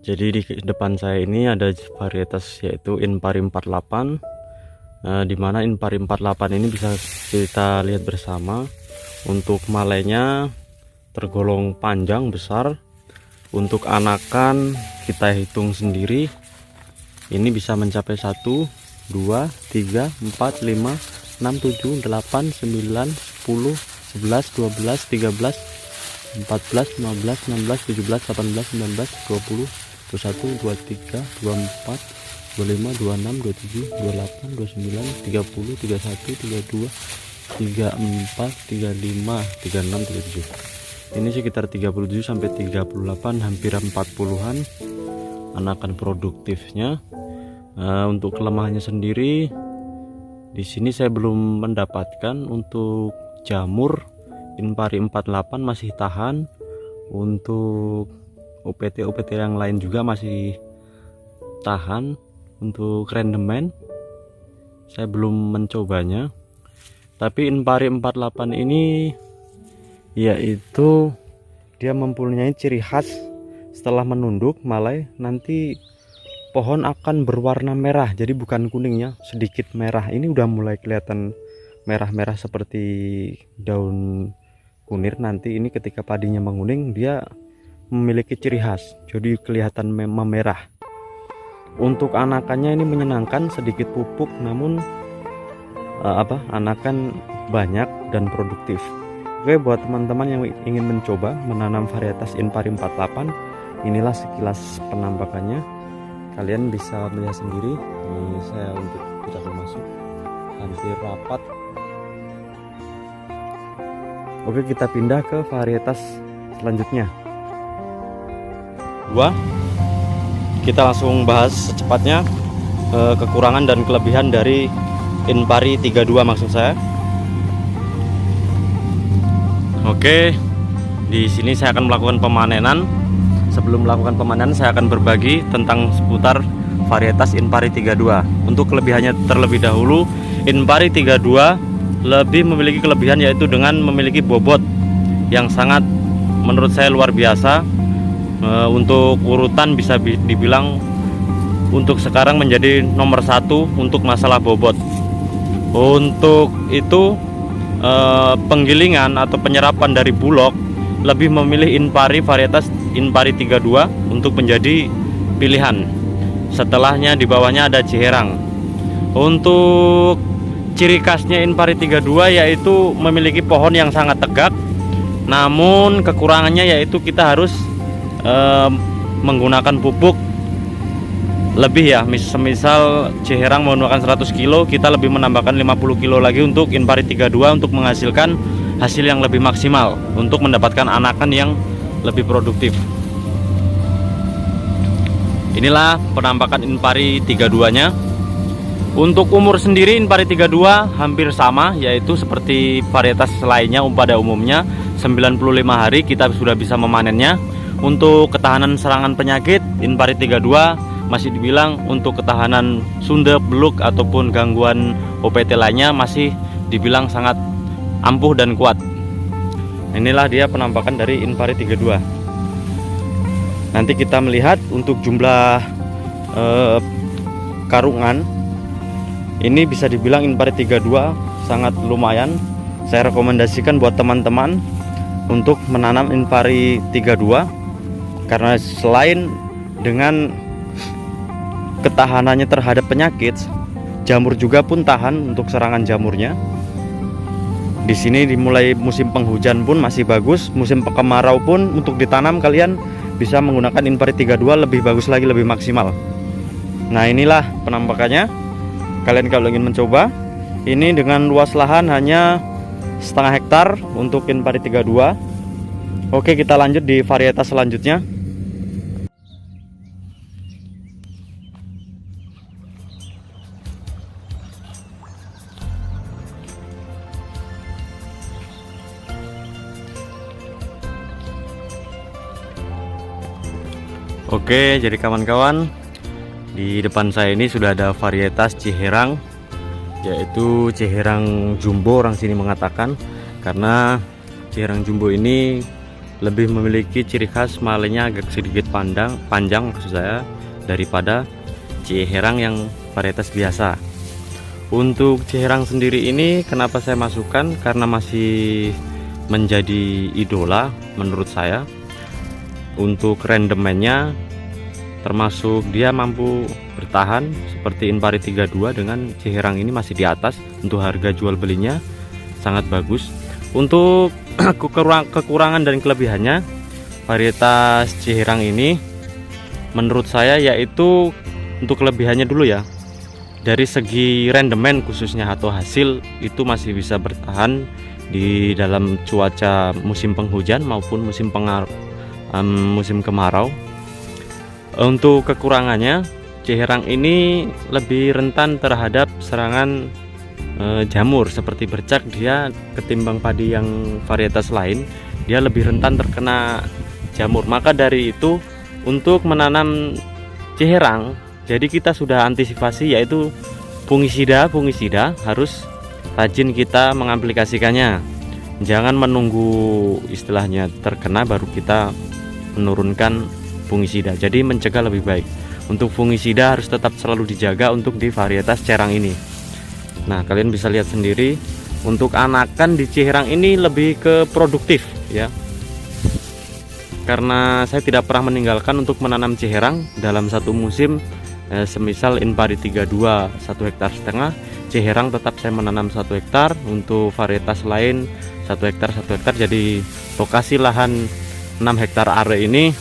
Jadi di depan saya ini ada varietas yaitu Inpari 48, di mana Inpari 48 ini bisa kita lihat bersama. Untuk malainya tergolong panjang besar. Untuk anakan kita hitung sendiri, ini bisa mencapai 1, 2, 3, 4, 5, 6, 7, 8, 9, 10, 11, 12, 13, 14, 15, 16, 17, 18, 19, 20, 21, 23, 24, 25, 26, 27, 28, 29, 30, 31, 32, 34, 35, 36, 37. Ini sekitar 37 sampai 38, hampir 40-an anakan produktifnya. Untuk kelemahannya sendiri di sini saya belum mendapatkan. Untuk jamur Inpari 48 masih tahan. Untuk OPT yang lain juga masih tahan. Untuk rendemen saya belum mencobanya. Tapi Inpari 48 ini yaitu dia mempunyai ciri khas, setelah menunduk malai nanti pohon akan berwarna merah. Jadi bukan kuningnya, sedikit merah. Ini udah mulai kelihatan merah-merah seperti daun kunir. Nanti ini ketika padinya menguning, dia memiliki ciri khas, jadi kelihatan memerah. Untuk anakannya ini menyenangkan, sedikit pupuk namun anakan banyak dan produktif. Oke, buat teman-teman yang ingin mencoba menanam varietas Inpari 48, inilah sekilas penampakannya. Kalian bisa melihat sendiri. Ini saya untuk tidak masuk, hampir rapat. Oke, kita pindah ke varietas selanjutnya. Kita langsung bahas secepatnya kekurangan dan kelebihan dari Inpari 32 maksud saya. Oke, di sini saya akan melakukan pemanenan. Sebelum melakukan pemanenan, saya akan berbagi tentang seputar varietas Inpari 32. Untuk kelebihannya terlebih dahulu, Inpari 32 lebih memiliki kelebihan yaitu dengan memiliki bobot yang sangat menurut saya luar biasa. Untuk urutan bisa dibilang untuk sekarang menjadi nomor 1 untuk masalah bobot. Untuk itu penggilingan atau penyerapan dari bulog lebih memilih varietas Inpari 32 untuk menjadi pilihan. Setelahnya di bawahnya ada Ciherang. Untuk ciri khasnya Inpari 32 yaitu memiliki pohon yang sangat tegak. Namun kekurangannya yaitu kita harus menggunakan pupuk lebih ya. Semisal Ciherang menggunakan 100 kilo, kita lebih menambahkan 50 kilo lagi untuk Inpari 32 untuk menghasilkan hasil yang lebih maksimal, untuk mendapatkan anakan yang lebih produktif. Inilah penampakan Inpari 32 nya. Untuk umur sendiri Inpari 32 hampir sama, yaitu seperti varietas lainnya pada umumnya 95 hari kita sudah bisa memanennya. Untuk ketahanan serangan penyakit Inpari 32 masih dibilang untuk ketahanan sundep, beluk ataupun gangguan OPT lainnya masih dibilang sangat ampuh dan kuat. Inilah dia penampakan dari Inpari 32. Nanti kita melihat untuk jumlah karungan. Ini bisa dibilang Inpari 32 sangat lumayan. Saya rekomendasikan buat teman-teman untuk menanam Inpari 32 karena selain dengan ketahanannya terhadap penyakit, jamur juga pun tahan untuk serangan jamurnya. Di sini dimulai musim penghujan pun masih bagus, musim kemarau pun untuk ditanam kalian bisa menggunakan Inpari 32 lebih bagus lagi, lebih maksimal. Nah, inilah penampakannya. Kalian kalau ingin mencoba, ini dengan luas lahan hanya setengah hektar untuk Inpari 32. Oke, kita lanjut di varietas selanjutnya. Oke, jadi kawan-kawan, di depan saya ini sudah ada varietas Ciherang, yaitu Ciherang Jumbo orang sini mengatakan, karena Ciherang Jumbo ini lebih memiliki ciri khas malainya agak sedikit panjang maksud saya daripada Ciherang yang varietas biasa. Untuk Ciherang sendiri ini kenapa saya masukkan, karena masih menjadi idola menurut saya. Untuk rendemennya termasuk dia mampu bertahan seperti Inpari 32 dengan Ciherang ini masih di atas. Untuk harga jual belinya sangat bagus. Untuk kekurangan dan kelebihannya varietas Ciherang ini menurut saya yaitu, untuk kelebihannya dulu ya, dari segi rendemen khususnya atau hasil itu masih bisa bertahan di dalam cuaca musim penghujan maupun musim kemarau. Untuk kekurangannya, Ciherang ini lebih rentan terhadap serangan jamur seperti bercak. Dia ketimbang padi yang varietas lain, dia lebih rentan terkena jamur. Maka dari itu untuk menanam Ciherang, jadi kita sudah antisipasi yaitu fungisida harus rajin kita mengaplikasikannya. Jangan menunggu istilahnya terkena baru kita menurunkan fungisida. Jadi mencegah lebih baik. Untuk fungisida harus tetap selalu dijaga untuk di varietas Cerang ini. Nah, kalian bisa lihat sendiri untuk anakan di Ciherang ini lebih ke produktif ya. Karena saya tidak pernah meninggalkan untuk menanam Ciherang dalam satu musim. Semisal Inpari 32 1,5 hektar, Ciherang tetap saya menanam 1 hektar, untuk varietas lain 1 hektar. Jadi lokasi lahan 6 hektar are ini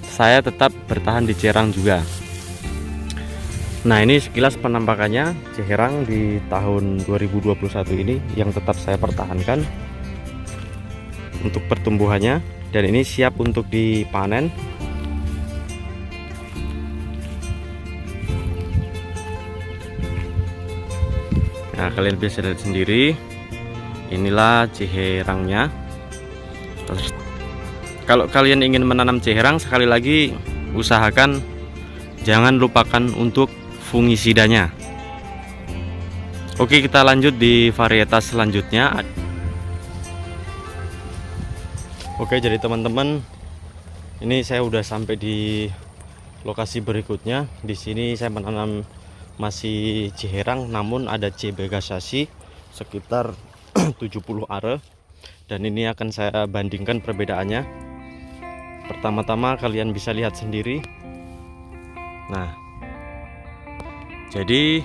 saya tetap bertahan di Ciherang juga. Nah, ini sekilas penampakannya Ciherang di tahun 2021 ini yang tetap saya pertahankan untuk pertumbuhannya, dan ini siap untuk dipanen. Nah, kalian bisa lihat sendiri, inilah Ciherangnya. Kalau kalian ingin menanam Ciherang, sekali lagi usahakan jangan lupakan untuk fungisidanya. Oke, kita lanjut di varietas selanjutnya. Oke, jadi teman-teman, ini saya udah sampai di lokasi berikutnya. Di sini saya menanam masih Ciherang, namun ada C. bagasasi sekitar 70 are, dan ini akan saya bandingkan perbedaannya. Pertama-tama kalian bisa lihat sendiri. Nah, jadi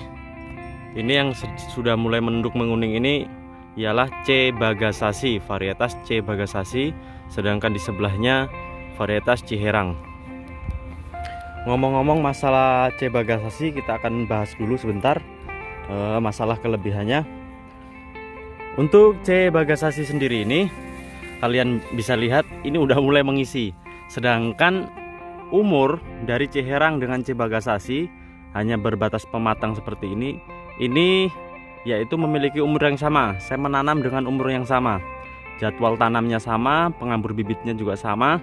ini yang sudah mulai menunduk menguning ini ialah C. bagasasi, varietas C. bagasasi, sedangkan di sebelahnya varietas Ciherang. Ngomong-ngomong masalah C. bagasasi, kita akan bahas dulu sebentar masalah kelebihannya. Untuk C. bagasasi sendiri ini kalian bisa lihat ini udah mulai mengisi, sedangkan umur dari Ciherang dengan C. bagasasi hanya berbatas pematang seperti ini yaitu memiliki umur yang sama. Saya menanam dengan umur yang sama, jadwal tanamnya sama, pengambur bibitnya juga sama.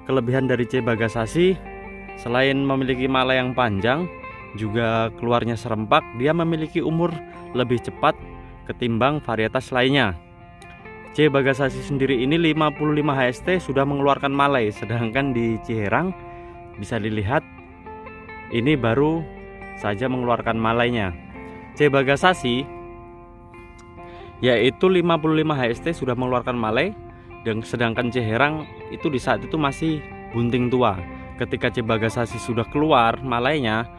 Kelebihan dari C. bagasasi, selain memiliki mala yang panjang, juga keluarnya serempak, dia memiliki umur lebih cepat ketimbang varietas lainnya. C. bagasasi sendiri ini 55 HST sudah mengeluarkan malai, sedangkan di Ciherang bisa dilihat ini baru saja mengeluarkan malainya. C. bagasasi yaitu 55 HST sudah mengeluarkan malai, dan sedangkan Ciherang itu di saat itu masih bunting tua. Ketika C. bagasasi sudah keluar malainya,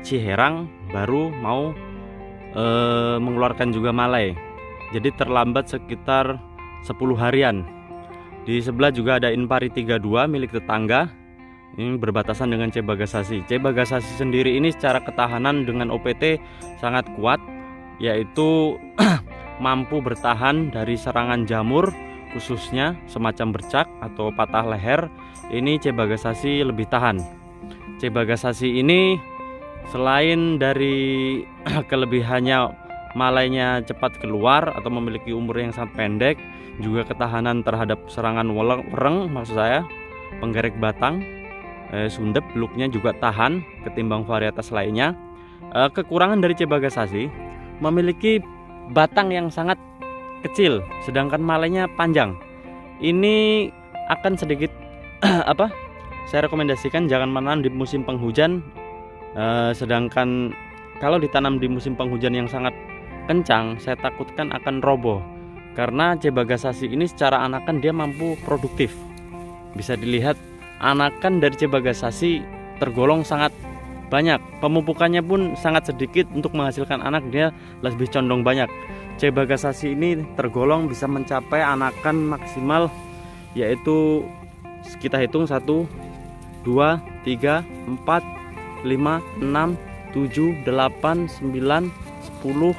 Ciherang baru mau mengeluarkan juga malai. Jadi terlambat sekitar 10 harian. Di sebelah juga ada Inpari 32 milik tetangga. Ini berbatasan dengan C. bagasasi. C. bagasasi sendiri ini secara ketahanan dengan OPT sangat kuat, yaitu mampu bertahan dari serangan jamur, khususnya semacam bercak atau patah leher. Ini C. bagasasi lebih tahan. C. bagasasi ini selain dari kelebihannya malainya cepat keluar atau memiliki umur yang sangat pendek, juga ketahanan terhadap serangan wereng, maksud saya penggerek batang, sundep, looknya juga tahan ketimbang varietas lainnya. Kekurangan dari C. bagasasi memiliki batang yang sangat kecil, sedangkan malainya panjang. Ini akan sedikit apa? Saya rekomendasikan jangan menanam di musim penghujan. Sedangkan kalau ditanam di musim penghujan yang sangat kencang, saya takutkan akan roboh. Karena C. bagasasi ini secara anakan dia mampu produktif. Bisa dilihat anakan dari C. bagasasi tergolong sangat banyak. Pemupukannya pun sangat sedikit untuk menghasilkan anak, dia lebih condong banyak. C. bagasasi ini tergolong bisa mencapai anakan maksimal, yaitu kita hitung 1, 2, 3, 4, 5, 6, 7, 8, 9, 10,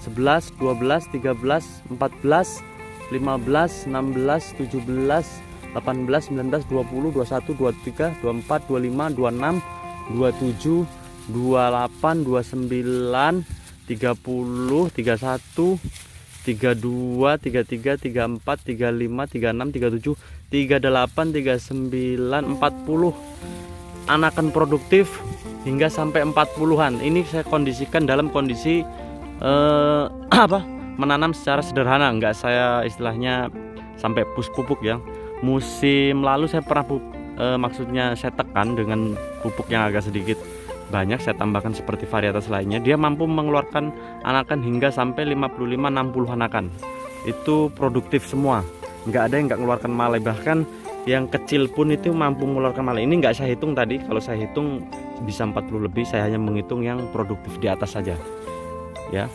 11, 12, 13, 14, 15, 16, 17, 18, 19, 20, 21, 23, 24, 25, 26, 27, 28, 29, 30, 31, 32, 33, 34, 35, 36, 37, 38, 39, 40 anakan produktif hingga sampai 40-an. Ini saya kondisikan dalam kondisi menanam secara sederhana, enggak saya istilahnya sampai pupuk ya. Musim lalu saya pernah maksudnya saya tekan dengan pupuk yang agak sedikit banyak, saya tambahkan seperti varietas lainnya. Dia mampu mengeluarkan anakan hingga sampai 55-60 anakan. Itu produktif semua, enggak ada yang enggak mengeluarkan malai. Bahkan yang kecil pun itu mampu mengeluarkan malai. Ini enggak saya hitung tadi, kalau saya hitung bisa 40 lebih. Saya hanya menghitung yang produktif di atas saja ya.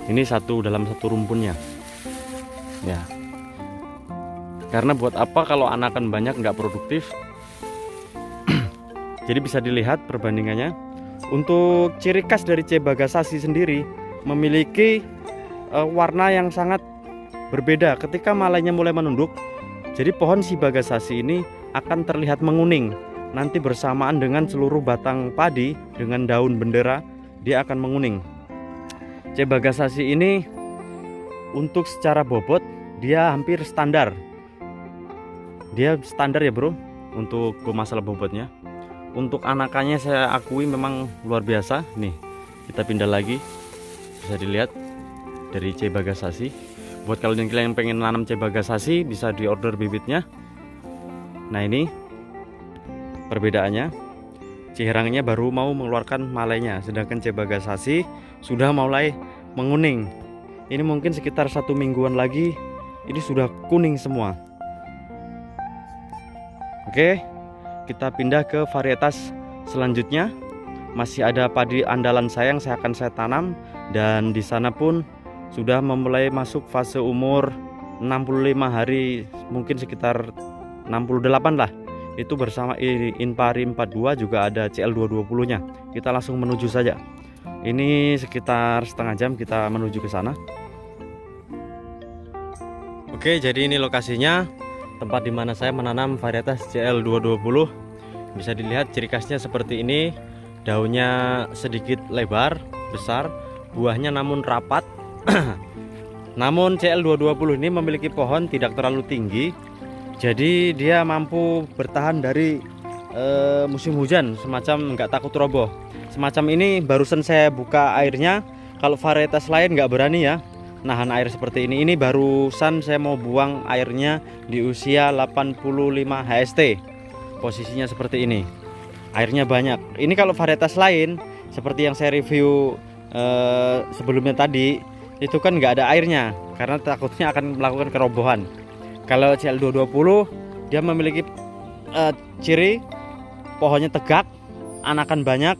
Ini dalam satu rumpunnya ya. Karena buat apa kalau anakan banyak nggak produktif. Jadi bisa dilihat perbandingannya. Untuk ciri khas dari C. bagasasi sendiri memiliki warna yang sangat berbeda ketika malainya mulai menunduk. Jadi pohon C. bagasasi ini akan terlihat menguning. Nanti bersamaan dengan seluruh batang padi dengan daun bendera, dia akan menguning. C. bagasasi ini untuk secara bobot dia hampir standar. Dia standar ya bro untuk masalah bobotnya. Untuk anakannya saya akui memang luar biasa. Nih kita pindah lagi, bisa dilihat dari C. bagasasi. Buat kalian yang pengen nanam C. bagasasi bisa diorder bibitnya. Nah ini perbedaannya. Cihirangnya baru mau mengeluarkan malainya, sedangkan C. bagasasi sudah mulai menguning. Ini mungkin sekitar 1 mingguan lagi ini sudah kuning semua. Oke, kita pindah ke varietas selanjutnya. Masih ada padi andalan saya yang akan saya tanam, dan di sana pun sudah memulai masuk fase umur 65 hari, mungkin sekitar 68 lah. Itu bersama Inpari 42, juga ada CL220 nya. Kita langsung menuju saja. Ini sekitar setengah jam kita menuju ke sana. Oke, jadi ini lokasinya, tempat dimana saya menanam varietas CL220. Bisa dilihat ciri khasnya seperti ini. Daunnya sedikit lebar, besar, buahnya namun rapat. Namun CL220 ini memiliki pohon tidak terlalu tinggi, jadi dia mampu bertahan dari musim hujan, semacam nggak takut roboh. Semacam ini barusan saya buka airnya. Kalau varietas lain nggak berani ya nahan air seperti ini. Ini barusan saya mau buang airnya di usia 85 HST. Posisinya seperti ini, airnya banyak. Ini kalau varietas lain seperti yang saya review sebelumnya tadi, itu kan nggak ada airnya karena takutnya akan melakukan kerobohan. Kalau CL220 dia memiliki ciri pohonnya tegak, anakan banyak,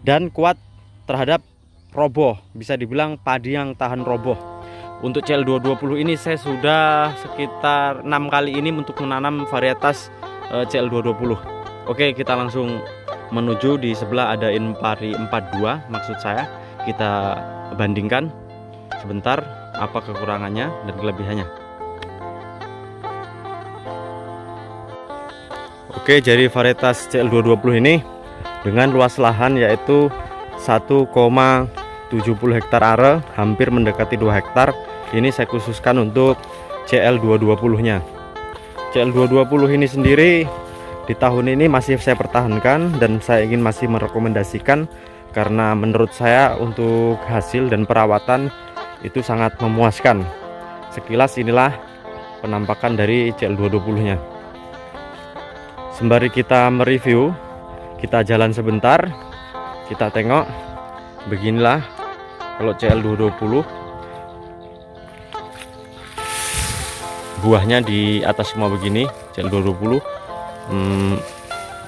dan kuat terhadap roboh. Bisa dibilang padi yang tahan roboh. Untuk CL220 ini saya sudah sekitar 6 kali ini untuk menanam varietas CL220. Oke, kita langsung menuju. Di sebelah ada Inpari 42 maksud saya. Kita bandingkan sebentar apa kekurangannya dan kelebihannya. Oke, jadi varietas CL220 ini dengan luas lahan yaitu 1,70 hektar area, hampir mendekati 2 hektar. Ini saya khususkan untuk CL220 nya. CL220 ini sendiri di tahun ini masih saya pertahankan dan saya ingin masih merekomendasikan, karena menurut saya untuk hasil dan perawatan itu sangat memuaskan. Sekilas inilah penampakan dari CL220 nya. Sembari kita mereview, kita jalan sebentar, kita tengok. Beginilah kalau CL220, buahnya di atas semua begini. CL220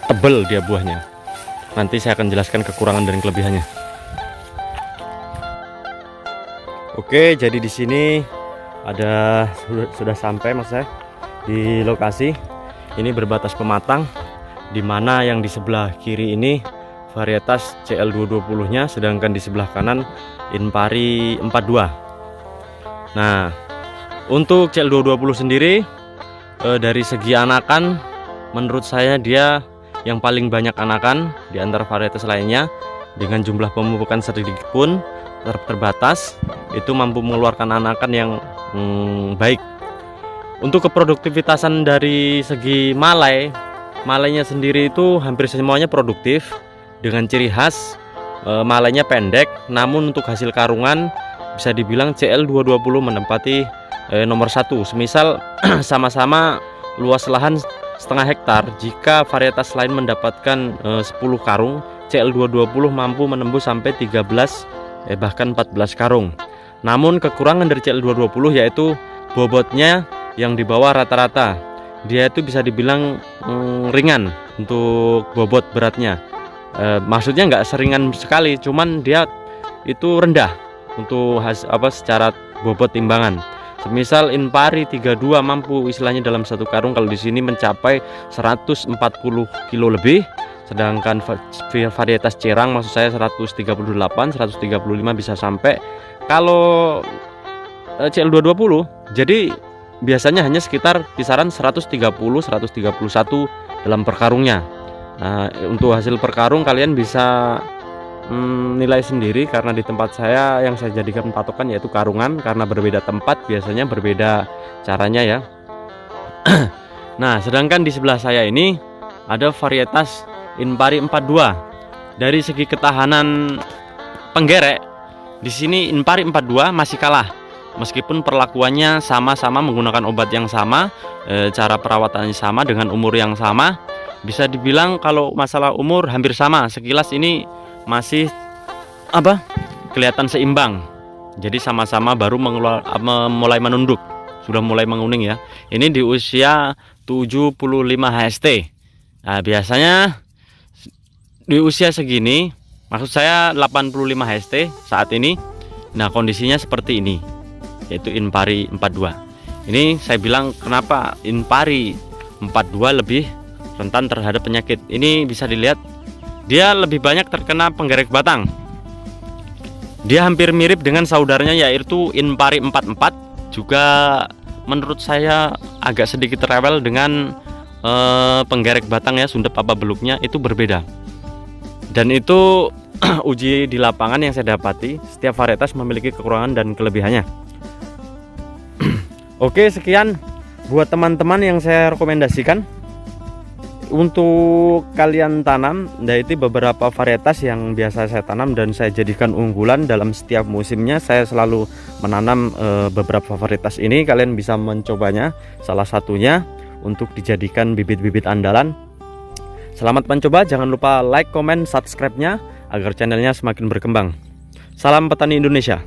tebel dia buahnya. Nanti saya akan jelaskan kekurangan dan kelebihannya. Oke, jadi di sini ada sudah sampai mas saya di lokasi. Ini berbatas pematang, dimana yang di sebelah kiri ini varietas CL220 nya, sedangkan di sebelah kanan Inpari 42. Nah, untuk CL220 sendiri dari segi anakan, menurut saya dia yang paling banyak anakan di antara varietas lainnya, dengan jumlah pemupukan sedikit pun terbatas, itu mampu mengeluarkan anakan yang baik. Untuk keproduktivitasan dari segi malainya sendiri itu hampir semuanya produktif, dengan ciri khas malainya pendek, namun untuk hasil karungan bisa dibilang CL220 menempati nomor 1. Semisal sama-sama luas lahan setengah hektar, jika varietas lain mendapatkan 10 karung, CL220 mampu menembus sampai 13 bahkan 14 karung. Namun kekurangan dari CL220 yaitu bobotnya yang di bawah rata-rata. Dia itu bisa dibilang ringan untuk bobot beratnya. Maksudnya nggak seringan sekali, cuman dia itu rendah untuk secara bobot timbangan. Semisal Inpari 32 mampu istilahnya dalam satu karung, kalau di sini mencapai 140 kilo lebih. Sedangkan varietas cerang maksud saya 138, 135 bisa sampai. Kalau CL220 jadi biasanya hanya sekitar kisaran 130, 131 dalam per karungnya. Nah, untuk hasil per karung kalian bisa nilai sendiri, karena di tempat saya yang saya jadikan patokan yaitu karungan, karena berbeda tempat biasanya berbeda caranya ya. Nah, sedangkan di sebelah saya ini ada varietas Inpari 42. Dari segi ketahanan penggerek, di sini Inpari 42 masih kalah. Meskipun perlakuannya sama-sama menggunakan obat yang sama, cara perawatannya sama, dengan umur yang sama, bisa dibilang kalau masalah umur hampir sama. Sekilas ini masih kelihatan seimbang. Jadi sama-sama baru mulai menunduk, sudah mulai menguning ya. Ini di usia 75 HST. Nah, biasanya di usia segini, maksud saya 85 HST saat ini. Nah, kondisinya seperti ini, yaitu Inpari 42. Ini saya bilang kenapa Inpari 42 lebih rentan terhadap penyakit. Ini bisa dilihat dia lebih banyak terkena penggerek batang. Dia hampir mirip dengan saudaranya yaitu Inpari 44, juga menurut saya agak sedikit rewel dengan penggerek batang ya, sundep apa beluknya itu berbeda. Dan itu uji di lapangan yang saya dapati, setiap varietas memiliki kekurangan dan kelebihannya. Oke, sekian buat teman-teman yang saya rekomendasikan untuk kalian tanam. Yaitu beberapa varietas yang biasa saya tanam dan saya jadikan unggulan dalam setiap musimnya. Saya selalu menanam beberapa varietas ini. Kalian bisa mencobanya, salah satunya untuk dijadikan bibit-bibit andalan. Selamat mencoba, jangan lupa like, komen, subscribe-nya agar channelnya semakin berkembang. Salam petani Indonesia.